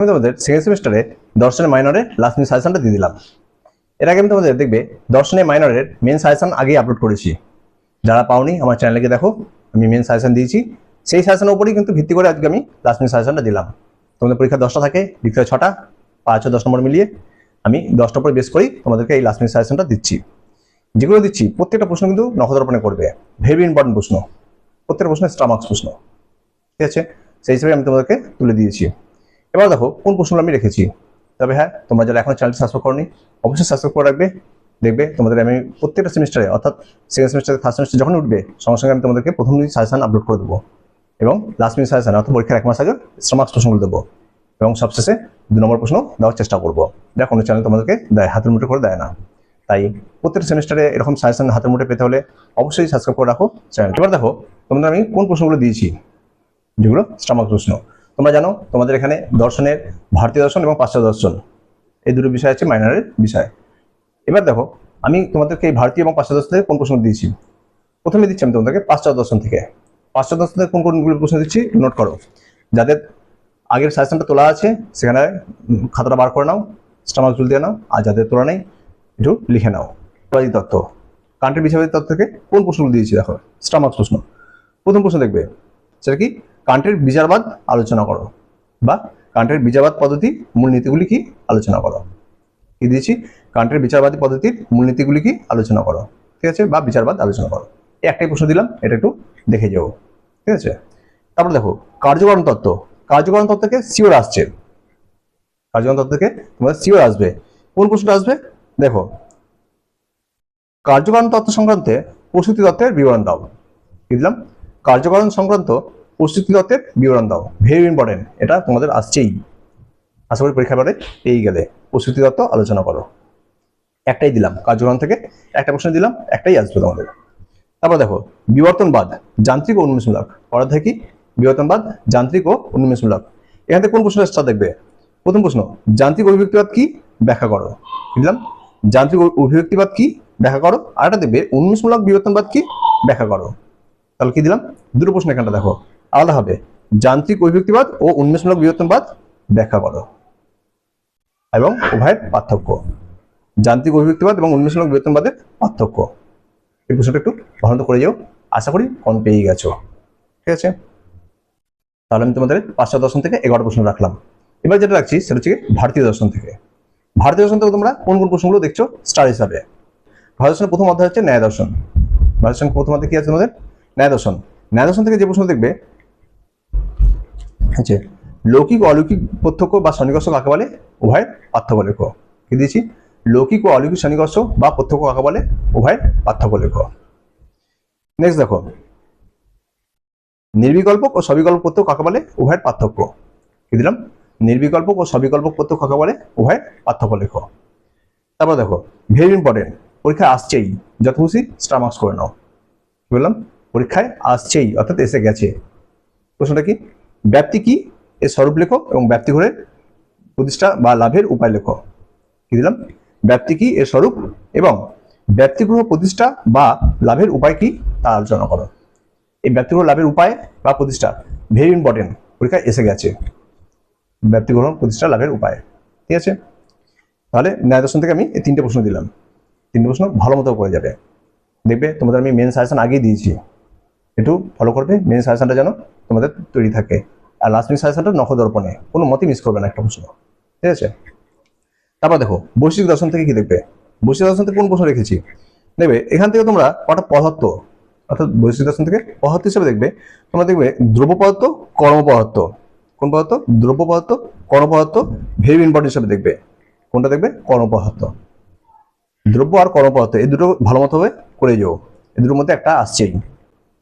আমি তোমাদের সেকেন্ড সেমিস্টারে দর্শনের মাইনরের লাস্ট মিনিট সাজেশনটা দিয়ে দিলাম। এর আগে আমি তোমাদের দেখবে দর্শনের মাইনরের মেন সাজেশন আগেই আপলোড করেছি। যারা পাওনি আমার চ্যানেলে দেখো, আমি মেন সাজেশন দিয়েছি। সেই সাজেশনের উপরেই কিন্তু ভিত্তি করে আজকে আমি লাস্ট মিনিট সাজেশনটা দিলাম। তোমাদের পরীক্ষা 10টা থাকে, লিখতে হয় 6টা, 5 ও 10 নম্বর মিলিয়ে আমি 10টার উপরে বেস করেই তোমাদেরকে এই লাস্ট মিনিট সাজেশনটা দিচ্ছি। যেগুলো দিচ্ছি প্রত্যেকটা প্রশ্ন কিন্তু নখদর্পণে করবে, ভেরি ইম্পর্টেন্ট প্রশ্ন, প্রত্যেকটা প্রশ্ন এক্সট্রা মার্কস প্রশ্ন, ঠিক আছে? সেই হিসেবে আমি তোমাদেরকে তুলে দিয়েছি। এবার দেখো কোন প্রশ্নগুলো আমি রেখেছি। তবে হ্যাঁ, তোমরা যারা এখনো চ্যানেলটি সাবস্ক্রাইব করনি অবশ্যই সাবস্ক্রাইব করে রাখবে। দেখবে তোমাদের আমি প্রত্যেকটা সেমিস্টারে, অর্থাৎ সেকেন্ড সেমিস্টার থার্ড সেমিস্টার যখন উঠবে সঙ্গে সঙ্গে আমি তোমাদেরকে প্রথম দিন সাজেশন আপলোড করে দেবো, এবং লাস্ট মিনিট সাজেশন অর্থাৎ পরীক্ষার 1 মাস আগে এক্সট্রা মার্কস প্রশ্নগুলো দেবো, এবং সবশেষে 2 নম্বর প্রশ্ন দেওয়ার চেষ্টা করবো, যা কোনো চ্যানেল তোমাদেরকে দেয়, হাতের মুঠে করে দেয় না। তাই প্রত্যেকটা সেমিস্টারে এরকম সাজেশন হাতের মুঠে পেতে হলে অবশ্যই সাবস্ক্রাইব করে রাখো চ্যানেল। এবার দেখো তোমাদের আমি কোন প্রশ্নগুলো দিয়েছি, যেগুলো এক্সট্রা মার্কস প্রশ্ন। তোমরা জানো তোমাদের এখানে দর্শনের ভারতীয় দর্শন এবং পাশ্চাত্য দর্শন এই দুটো বিষয় আছে মাইনরের বিষয়। এবার দেখো আমি তোমাদেরকে এই ভারতীয় এবং পাশ্চাত্য দর্শন থেকে কোন প্রশ্ন দিয়েছি। প্রথমে দিচ্ছি আমি তোমাদেরকে পাশ্চাত্য দর্শন থেকে। পাশ্চাত্য দর্শন থেকে কোন কোনগুলো প্রশ্ন দিচ্ছি নোট করো। যাদের আগের সাজেশনটা তোলা আছে সেখানে খাতাটা বার করে নাও, এক্সট্রা মার্কস দিয়ে নাও, আর যাদের তোলা নেই একটু লিখে নাও। তত্ত্ব, কান্ট্রি বিষয়বাদী তত্ত্ব থেকে কোন প্রশ্নগুলো দিয়েছি দেখো, এক্সট্রা মার্কস প্রশ্ন। প্রথম প্রশ্ন দেখবে সেটা কি, কান্টের বিচারবাদ আলোচনা করো, বা কান্টের বিচারবাদ পদ্ধতির মূলনীতিগুলি কি আলোচনা করো। কি দিয়েছি, কান্টের বিচারবাদী পদ্ধতির মূলনীতিগুলি কি আলোচনা করো, ঠিক আছে, বা বিচারবাদ আলোচনা করো। এই একটাই প্রশ্ন দিলাম, এটা একটু দেখে যাও, ঠিক আছে? তারপর দেখো কার্যকরণ তত্ত্ব। কার্যকরণ তত্ত্ব থেকে সিওর আসছে, কার্যকরণ তত্ত্ব থেকে তোমাদের সিওর আসবে। কোন প্রশ্নটা আসবে দেখো, কার্যকরণ তত্ত্ব সংক্রান্তে প্রসূতি তত্ত্বের বিবরণ দাও। কি দিলাম, কার্যকরণ সংক্রান্ত প্রস্তুতি তত্ত্বের বিবরণ দাও। ভেরি ইম্পর্টেন্ট, এটা তোমাদের আসছেই, আশা করি পরীক্ষা পরে পেয়ে গেলে। প্রস্তুতি তত্ত্ব আলোচনা করো, একটাই দিলাম, কার্যকরণ থেকে একটা প্রশ্ন দিলাম, একটাই আসবে তোমাদের। তারপর দেখো বিবর্তনবাদ যান্ত্রিক ও উন্মেষমূলক। অর্থাৎ কি, বিবর্তনবাদ যান্ত্রিক ও উন্মেষমূলক। এখান থেকে কোন প্রশ্ন আসছে দেখবে। প্রথম প্রশ্ন, যান্ত্রিক অভিব্যক্তিবাদ কি ব্যাখ্যা করো। দিলাম যান্ত্রিক অভিব্যক্তিবাদ কি ব্যাখ্যা করো, আর একটা দেখবে উন্মেষমূলক বিবর্তনবাদ কি ব্যাখ্যা করো। তাহলে কি দিলাম, দুটো প্রশ্ন এখানটা দেখো আলাদা হবে, যান্ত্রিক অভিব্যক্তিবাদ ও উন্মেষমূলক বিবর্তনবাদ ব্যাখ্যা করো, এবং উভয়ের পার্থক্য। যান্ত্রিক অভিব্যক্তিবাদ এবং উন্মেষমূলক বিবর্তনবাদের পার্থক্য। এই প্রশ্নটা একটু ভালো করে যাও, আশা করি কম পেয়ে গেছো, ঠিক আছে? তাহলে আমি তোমাদের পাশ্চাত্য দর্শন থেকে 11 প্রশ্ন রাখলাম। এবার যেটা রাখছি সেটা হচ্ছে ভারতীয় দর্শন থেকে। ভারতীয় দর্শন থেকে তোমরা কোন কোন প্রশ্নগুলো দেখছো স্টার হিসাবে। ভারতীয় দর্শনের প্রথম অধ্যায় হচ্ছে ন্যায় দর্শন। ভারতীয় দর্শনের প্রথম অধ্যায় কি আছে তোমাদের, ন্যায় দর্শন। ন্যায় দর্শন থেকে যে প্রশ্ন দেখবে হচ্ছে লৌকিক ও অলৌকিক প্রত্যক্ষ বা সন্নিকর্ষ কাকে বলে, উভয়ের পার্থক্য লেখো। কি দিয়েছি, লৌকিক ও অলৌকিক সন্নিকর্ষ বা প্রত্যক্ষ কাকে বলে, উভয়ের পার্থক্য লেখো। নেক্সট দেখো নির্বিকল্পক ও সবিকল্পক প্রত্যক্ষ কাকে বলে, উভয়ের পার্থক্য। কি দিলাম, নির্বিকল্পক ও সবিকল্পক প্রত্যক্ষ কাকে বলে, উভয়ের পার্থক্য লেখো। তারপর দেখো ভেরি ইম্পর্টেন্ট, পরীক্ষায় আসছেই, যত খুশি স্টার মার্কস করে নাও। কি বললাম, পরীক্ষায় আসছেই অর্থাৎ এসে গেছে। প্রশ্নটা কি, ব্যাপ্তি কি এর স্বরূপ লেখো, এবং ব্যাপ্তি ঘুরে প্রতিষ্ঠা বা লাভের উপায় লেখো। কি দিলাম, ব্যাপ্তি কি এর স্বরূপ এবং ব্যক্তিগ্রহ প্রতিষ্ঠা বা লাভের উপায় কি তা আলোচনা করো। এই ব্যক্তিগ্রহ লাভের উপায় বা প্রতিষ্ঠা ভেরি ইম্পর্টেন্ট, পরীক্ষায় এসে গেছে। ব্যক্তিগ্রহ প্রতিষ্ঠা লাভের উপায়, ঠিক আছে? তাহলে ন্যায় দর্শন থেকে আমি এই 3টে প্রশ্ন দিলাম। 3টে প্রশ্ন ভালো মতো করে যাবে। দেখবে তোমাদের আমি মেন সাজেশন আগেই দিয়েছি, একটু ফলো করবে। মেন সাজেশনটা যেন তোমাদের তৈরি থাকে, আর লাস্ট মিনিট সাজেশনটা নখদর্পণে কোনো মতেই মিস করবে না একটা প্রশ্ন, ঠিক আছে? তারপর দেখো বৈশ্বিক দর্শন থেকে কি দেখবে। বৈশ্বিক দর্শন থেকে কোন প্রশ্ন রেখেছি দেখবে, এখান থেকে তোমরা কটা পদার্থ, অর্থাৎ বৈশ্বিক দর্শন থেকে পদার্থ হিসেবে দেখবে, তোমরা দেখবে দ্রব্য পদার্থ, কর্ম পদার্থ। কোন পদার্থ, দ্রব্য পদার্থ, কর্ম পদার্থ। ভেরি ইম্পর্টেন্ট হিসেবে দেখবে, কোনটা দেখবে, কর্ম পদার্থ। দ্রব্য আর কর্ম পদার্থ এই দুটো ভালো মতো হবে করে যাও, এই দুটোর মধ্যে একটা আসছেই।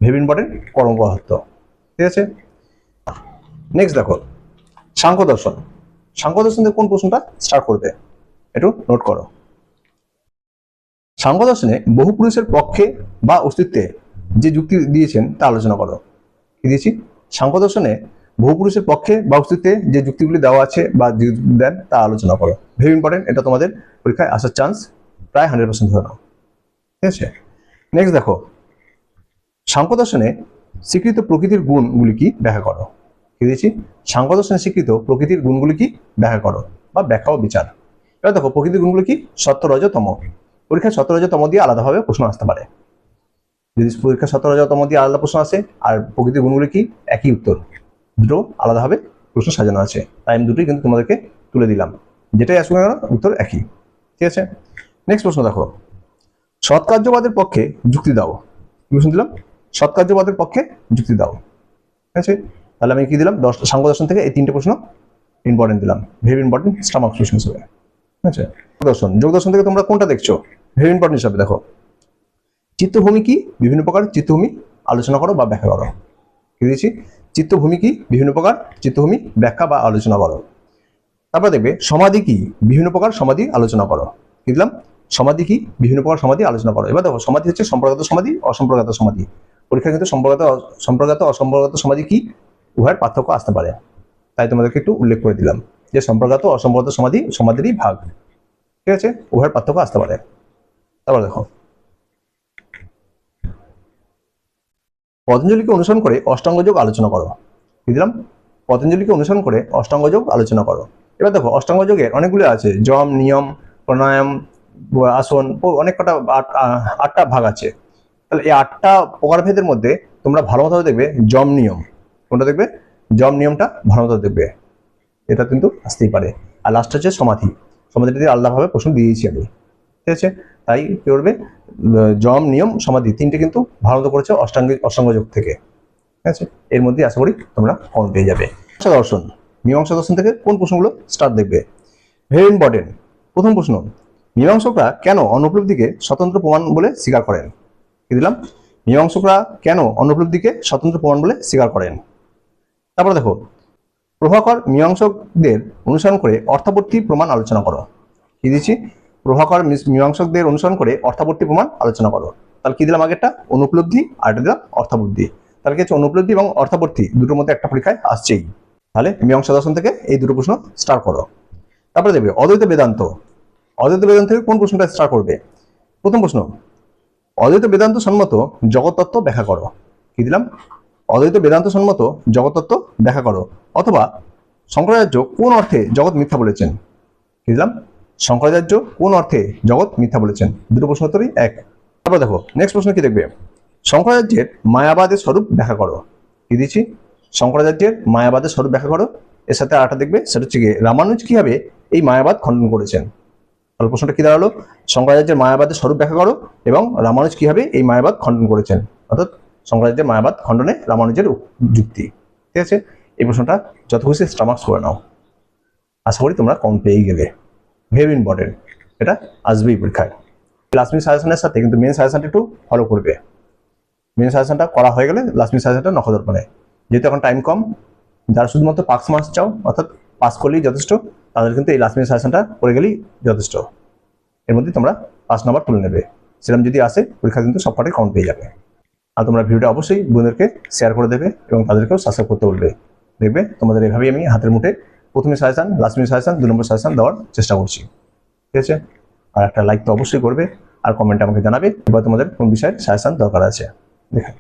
ভেরি ইম্পর্টেন্ট, কর্ম পদার্থ, ঠিক আছে? নেক্সট দেখো সাংখ্য দর্শন। সাংখ্য দর্শন থেকে কোন প্রশ্নটা স্টার্ট করবে একটু নোট করো। সাংখ্য দর্শনে বহু পুরুষের পক্ষে বা অস্তিত্বে যে যুক্তি দিয়েছেন তা আলোচনা করো। কি দিয়েছি, সাংখ্য দর্শনে বহু পুরুষের পক্ষে বা অস্তিত্বে যে যুক্তিগুলি দেওয়া আছে বা দেন তা আলোচনা করো। ভেরি ইম্পর্টেন্ট, এটা তোমাদের পরীক্ষায় আসার চান্স প্রায় 100% ধরে নাও, ঠিক আছে? নেক্সট দেখো সাংখ্য দর্শনে স্বীকৃত প্রকৃতির গুণগুলি কি ব্যাখ্যা করো। কি দিয়েছি, সাংখ্য দর্শনে স্বীকৃত প্রকৃতির গুণগুলি কি ব্যাখ্যা করো বা ব্যাখ্যা ও বিচার। এবার দেখো প্রকৃতির গুণগুলো কি, সত্য রজ তম। পরীক্ষায় সত্য রজ তম দিয়ে আলাদাভাবে প্রশ্ন আসতে পারে। যদি পরীক্ষা সত্য রজ তম দিয়ে আলাদা প্রশ্ন আসে আর প্রকৃতির গুণগুলো কি, একই উত্তর, দুটো আলাদাভাবে প্রশ্ন সাজানো আছে, তাই আমি দুটোই কিন্তু তোমাদেরকে তুলে দিলাম, যেটাই আসুক না কেন উত্তর একই। ঠিক আছে, নেক্সট প্রশ্ন দেখো, সৎকার্যবাদের পক্ষে যুক্তি দাও। কি প্রশ্ন দিলাম, সৎকার্যবাদের পক্ষে যুক্তি দাও। ঠিক আছে, তাহলে আমি কি দিলাম, সাংখ্য দর্শন থেকে এই তিনটে প্রশ্ন ইম্পর্টেন্ট দিলাম, ভেরি ইম্পর্টেন্ট স্টামাক প্রশ্ন হিসেবে। ঠিক আছে, দর্শন যোগ দর্শন থেকে তোমরা কোনটা দেখছো ভেরি ইম্পর্টেন্ট হিসাবে, দেখো চিত্তভূমি কি, বিভিন্ন প্রকার চিত্তভূমি আলোচনা করো বা ব্যাখ্যা করো। কি দিয়েছি, চিত্তভূমি কি, বিভিন্ন প্রকার চিত্তভূমি ব্যাখ্যা বা আলোচনা করো। তারপর দেখবে সমাধি কি, বিভিন্ন প্রকার সমাধি আলোচনা করো। কি দিলাম, সমাধি কি, বিভিন্ন প্রকার সমাধি আলোচনা করো। এবার দেখো সমাধি হচ্ছে সম্পর্কগত সমাধি, অসম্পর্কগত সমাধি। পরীক্ষা কিন্তু সম্পর্কগত অসম্পর্কগত সমাধি কি, উভয়ের পার্থক্য আসতে পারে, তাই তোমাদেরকে একটু উল্লেখ করে দিলাম যে সম্পর্কগত অসম্পর্কগত সমাধি সমাধিরই ভাগ। ঠিক আছে, উভয়ের পার্থক্য আসতে পারে। তারপর দেখো পতঞ্জলিকে অনুসরণ করে অষ্টাঙ্গ যোগ আলোচনা করো। কি দিলাম, পতঞ্জলিকে অনুসরণ করে অষ্টাঙ্গ যোগ আলোচনা করো। এবার দেখো অষ্টাঙ্গ যোগের অনেকগুলো আছে, যম, নিয়ম, প্রাণায়াম, আসন, অনেক কটা 8টা ভাগ আছে। তাহলে এই 8টা প্রকারভেদের মধ্যে তোমরা ভালো মতো দেখবে যম নিয়ম, কোনটা দেখবে, যম নিয়মটা ভালো মতো দেখবে, এটা কিন্তু আসতেই পারে। আর লাস্ট হচ্ছে সমাধি, সমাধিটা দিয়ে আলাদাভাবে প্রশ্ন দিয়েছি আমি। ঠিক আছে, তাই কি করবে, যম, নিয়ম, সমাধি তিনটে কিন্তু ভালো মতো করেছে অষ্টাঙ্গ যোগ থেকে। ঠিক আছে, এর মধ্যে আশা করি তোমরা কমন পেয়ে যাবে। দর্শন, মীমাংসা দর্শন থেকে কোন প্রশ্নগুলো স্টার্ট দেখবে, ভেরি ইম্পর্টেন্ট। প্রথম প্রশ্ন, মীমাংসকরা কেন অনুপলব্ধিকে স্বতন্ত্র প্রমাণ বলে স্বীকার করেন। কি দিলাম, মীমাংসকরা কেন অনুপলব্ধিকে স্বতন্ত্র প্রমাণ বলে স্বীকার করেন। তারপর দেখো প্রভাকর মীমাংসকদের অনুসরণ করে অর্থাবর্তী প্রমাণ আলোচনা করো। কি দিচ্ছি, প্রভাকর মীমাংসকদের অনুসরণ করে অর্থাবর্তী প্রমাণ আলোচনা করো। তাহলে কি দিলাম, আগেরটা অনুপলব্ধি আর এটা দিলাম অর্থাবর্তী। তাহলে কি হচ্ছে, অনুপলব্ধি এবং অর্থাবর্তী দুটোর মধ্যে একটা পরীক্ষায় আসছেই। তাহলে মীমাংসা দর্শন থেকে এই দুটো প্রশ্ন স্টার্ট করো। তারপরে দেখবে অদ্বৈত বেদান্ত, অদ্বৈত বেদান্ত থেকে কোন প্রশ্নটা স্টার্ট করবে। প্রথম প্রশ্ন, অদ্বৈত বেদান্ত সম্মত জগৎ তত্ত্ব ব্যাখ্যা করো। কি দিলাম, অদ্বৈত বেদান্ত সম্মত জগৎ তত্ত্ব ব্যাখ্যা করো, অথবা শঙ্করাচার্য কোন অর্থে জগৎ মিথ্যা বলেছেন। কি দিলাম, শঙ্করাচার্য কোন অর্থে জগৎ মিথ্যা বলেছেন। দুটো প্রশ্ন উত্তরই এক। তারপর দেখো নেক্সট প্রশ্ন কি দেখবে, শঙ্করাচার্যের মায়াবাদের স্বরূপ ব্যাখ্যা করো। কি দিচ্ছি, শঙ্করাচার্যের মায়াবাদের স্বরূপ ব্যাখ্যা করো। এর সাথে আরেকটা দেখবে, সেটা হচ্ছে গিয়ে রামানুজ কিভাবে এই মায়াবাদ খণ্ডন করেছেন। তাহলে প্রশ্নটা কি দাঁড়ালো, শঙ্করাচার্যের মায়াবাদের স্বরূপ ব্যাখ্যা করো এবং রামানুজ কিভাবে এই মায়াবাদ খণ্ডন করেছেন, অর্থাৎ শঙ্করাচার্যের মায়াবাদ খণ্ডনে রামানুজের যুক্তি। ঠিক আছে, এই প্রশ্নটা যত খুশি স্টামার্কস করে নাও, আশা করি তোমরা কম পেয়ে গেলে, ভেরি ইম্পর্টেন্ট, এটা আসবেই পরীক্ষায়। লাস্ট মিনিট সাজেশনের সাথে কিন্তু মেন সাজেশনটা একটু ফলো করবে। মেন সাজেশনটা করা হয়ে গেলে লাস্ট মিনিট সাজেশনটা নখদর্পণে, যেহেতু এখন টাইম কম, যারা শুধুমাত্র পাস মার্কস চাও অর্থাৎ পাস করলেই যথেষ্ট, তাদের কিন্তু এই লাস্ট মিনিট সাজেশনটা করে গেলেই যথেষ্ট। এর মধ্যে তোমরা 5 নম্বর তুলে নেবে, সেরকম যদি আসে পরীক্ষা কিন্তু সবকটাই কাউন্ট পেয়ে যাবে। আর তোমরা ভিডিওটা অবশ্যই বন্ধুদেরকে শেয়ার করে দেবে এবং তাদেরকেও সাবস্ক্রাইব করতে বলবে। দেখবে তোমাদের এভাবেই আমি হাতের মুঠে প্রথমে সাজেশন, লাস্ট মিনিট সাজেশন, 2 নম্বর সাজেশন দেওয়ার চেষ্টা করছি। ঠিক আছে, আর একটা লাইক তো অবশ্যই করবে আর কমেন্টে আমাকে জানাবে এবার তোমাদের কোন বিষয়ের সাজেশন দরকার আছে। দেখে